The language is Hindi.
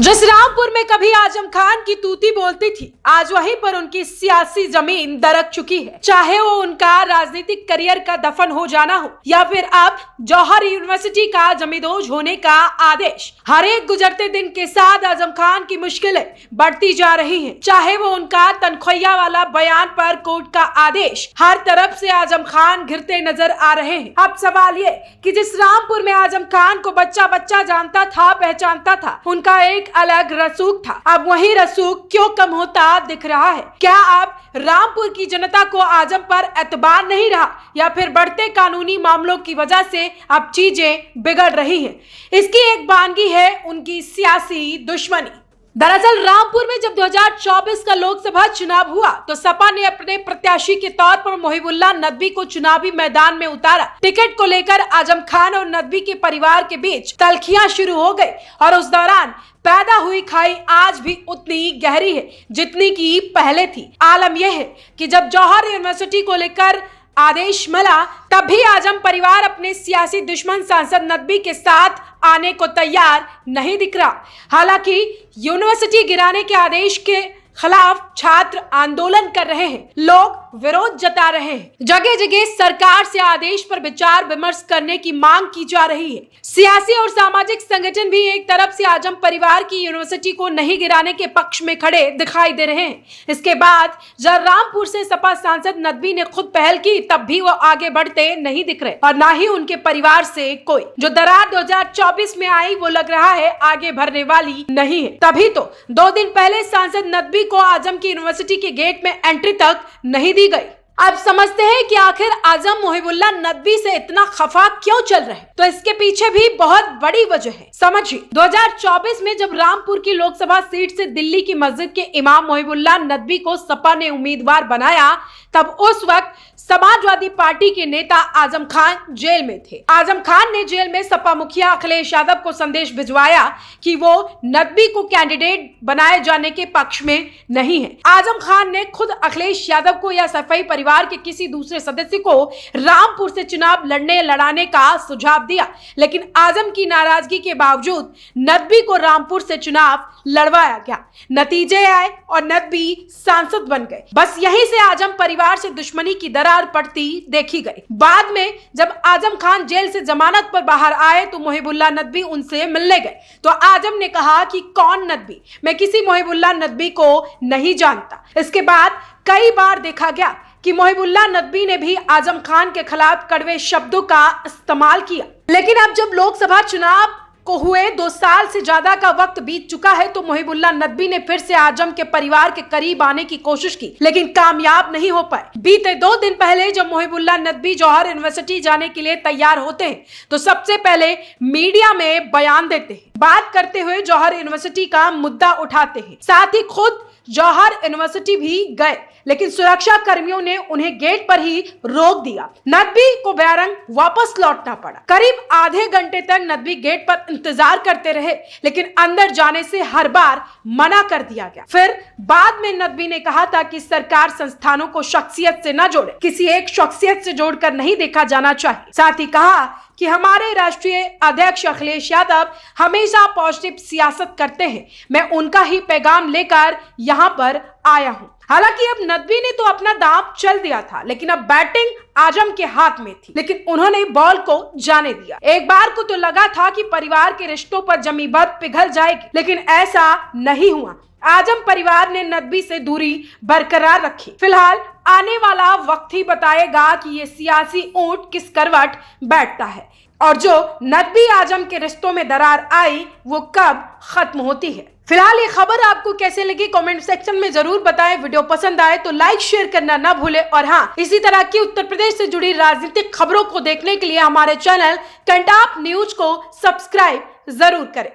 जिस रामपुर में कभी आजम खान की तूती बोलती थी, आज वहीं पर उनकी सियासी जमीन दरक चुकी है। चाहे वो उनका राजनीतिक करियर का दफन हो जाना हो या फिर अब जौहर यूनिवर्सिटी का जमींदोज होने का आदेश, हर एक गुजरते दिन के साथ आजम खान की मुश्किलें बढ़ती जा रही हैं। चाहे वो उनका तनख्वाह वाला बयान पर कोर्ट का आदेश, हर तरफ से आजम खान घिरते नजर आ रहे हैं। अब सवाल ये कि जिस रामपुर में आजम खान को बच्चा बच्चा जानता था, पहचानता था, उनका एक अलग रसूख था, अब वही रसूख क्यों कम होता दिख रहा है? क्या अब रामपुर की जनता को आजम पर एतबार नहीं रहा या फिर बढ़ते कानूनी मामलों की वजह से अब चीजें बिगड़ रही हैं? इसकी एक बानगी है उनकी सियासी दुश्मनी। दरअसल रामपुर में जब 2024 का लोकसभा चुनाव हुआ तो सपा ने अपने प्रत्याशी के तौर पर मोहिबुल्लाह नदवी को चुनावी मैदान में उतारा। टिकट को लेकर आजम खान और नदवी के परिवार के बीच तल्खियां शुरू हो गई और उस दौरान पैदा हुई खाई आज भी उतनी गहरी है जितनी की पहले थी। आलम यह है कि जब जौहर यूनिवर्सिटी को लेकर आदेश मिला तब भी आजम परिवार अपने सियासी दुश्मन सांसद नदवी के साथ आने को तैयार नहीं दिख रहा। हालांकि यूनिवर्सिटी गिराने के आदेश के खिलाफ छात्र आंदोलन कर रहे हैं, लोग विरोध जता रहे हैं, जगह जगह सरकार से आदेश पर विचार विमर्श करने की मांग की जा रही है। सियासी और सामाजिक संगठन भी एक तरफ से आजम परिवार की यूनिवर्सिटी को नहीं गिराने के पक्ष में खड़े दिखाई दे रहे हैं। इसके बाद जब रामपुर से सपा सांसद नदवी ने खुद पहल की तब भी वो आगे बढ़ते नहीं दिख रहे और न ही उनके परिवार से कोई जो दरार 2024 में आई वो लग रहा है आगे बढ़ने वाली नहीं है। तभी तो 2 दिन पहले सांसद नदवी को आजम की यूनिवर्सिटी के गेट में एंट्री तक नहीं दी गई। अब समझते हैं कि आखिर आजम मोहिबुल्लाह नदवी से इतना खफा क्यों चल रहे हैं? तो इसके पीछे भी बहुत बड़ी वजह है। समझिए, 2024 में जब रामपुर की लोकसभा सीट से दिल्ली की मस्जिद के इमाम मोहिबुल्लाह नदवी को सपा ने उम्मीदवार बनाया तब उस वक्त समाजवादी पार्टी के नेता आजम खान जेल में थे। आजम खान ने जेल में सपा मुखिया अखिलेश यादव को संदेश भिजवाया कि वो नदवी को कैंडिडेट बनाए जाने के पक्ष में नहीं है। आजम खान ने खुद अखिलेश यादव को या सफाई परिवार के किसी दूसरे सदस्य को रामपुर से चुनाव लड़ाने का सुझाव दिया, लेकिन आजम की नाराजगी के बावजूद नदवी को रामपुर से चुनाव लड़वाया गया। नतीजे आए और नदवी सांसद बन गए। बस यहीं से आजम परिवार से दुश्मनी की दरार पड़ती देखी गई। बाद में जब आजम खान जेल से जमानत पर बाहर आए तो मोहिबुल्लाह नदवी उनसे मिलने गए तो आजम ने कहा कि कौन नदवी, मैं किसी मोहिबुल्लाह नदवी को नहीं जानता। इसके बाद कई बार देखा गया कि मोहिबुल्लाह नदवी ने भी आजम खान के खिलाफ कड़वे शब्दों का इस्तेमाल किया। लेकिन अब जब लोकसभा चुनाव को हुए 2 साल से ज्यादा का वक्त बीत चुका है तो मोहिबुल्लाह नदवी ने फिर से आजम के परिवार के करीब आने की कोशिश की, लेकिन कामयाब नहीं हो पाए। बीते 2 दिन पहले जब मोहिबुल्लाह नदवी जौहर यूनिवर्सिटी जाने के लिए तैयार होते हैं तो सबसे पहले मीडिया में बयान देते हैं, बात करते हुए जौहर यूनिवर्सिटी का मुद्दा उठाते हैं। साथ ही खुद जौहर यूनिवर्सिटी भी गए, लेकिन सुरक्षा कर्मियों ने उन्हें गेट पर ही रोक दिया। नदवी को बैरंग वापस लौटना पड़ा। करीब आधे घंटे तक नदवी गेट पर इंतजार करते रहे, लेकिन अंदर जाने से हर बार मना कर दिया गया। फिर बाद में नदवी ने कहा था कि सरकार संस्थानों को शख्सियत से न जोड़े, किसी एक शख्सियत से जोड़कर नहीं देखा जाना चाहिए। साथ ही कहा कि हमारे राष्ट्रीय अध्यक्ष अखिलेश यादव हमेशा पॉजिटिव सियासत करते हैं, मैं उनका ही पैगाम लेकर यहाँ पर आया हूँ। हालांकि अब नदवी ने तो अपना दांव चल दिया था, लेकिन अब बैटिंग आजम के हाथ में थी, लेकिन उन्होंने बॉल को जाने दिया। एक बार को तो लगा था कि परिवार के रिश्तों पर जमी बर्फ पिघल जाएगी, लेकिन ऐसा नहीं हुआ। आजम परिवार ने नदवी से दूरी बरकरार रखी। फिलहाल आने वाला वक्त ही बताएगा कि ये सियासी ऊंट किस करवट बैठता है और जो नदवी आजम के रिश्तों में दरार आई वो कब खत्म होती है। फिलहाल ये खबर आपको कैसे लगी कमेंट सेक्शन में जरूर बताएं। वीडियो पसंद आए तो लाइक शेयर करना ना भूलें और हाँ, इसी तरह की उत्तर प्रदेश से जुड़ी राजनीतिक खबरों को देखने के लिए हमारे चैनल कंटाप न्यूज को सब्सक्राइब जरूर करें।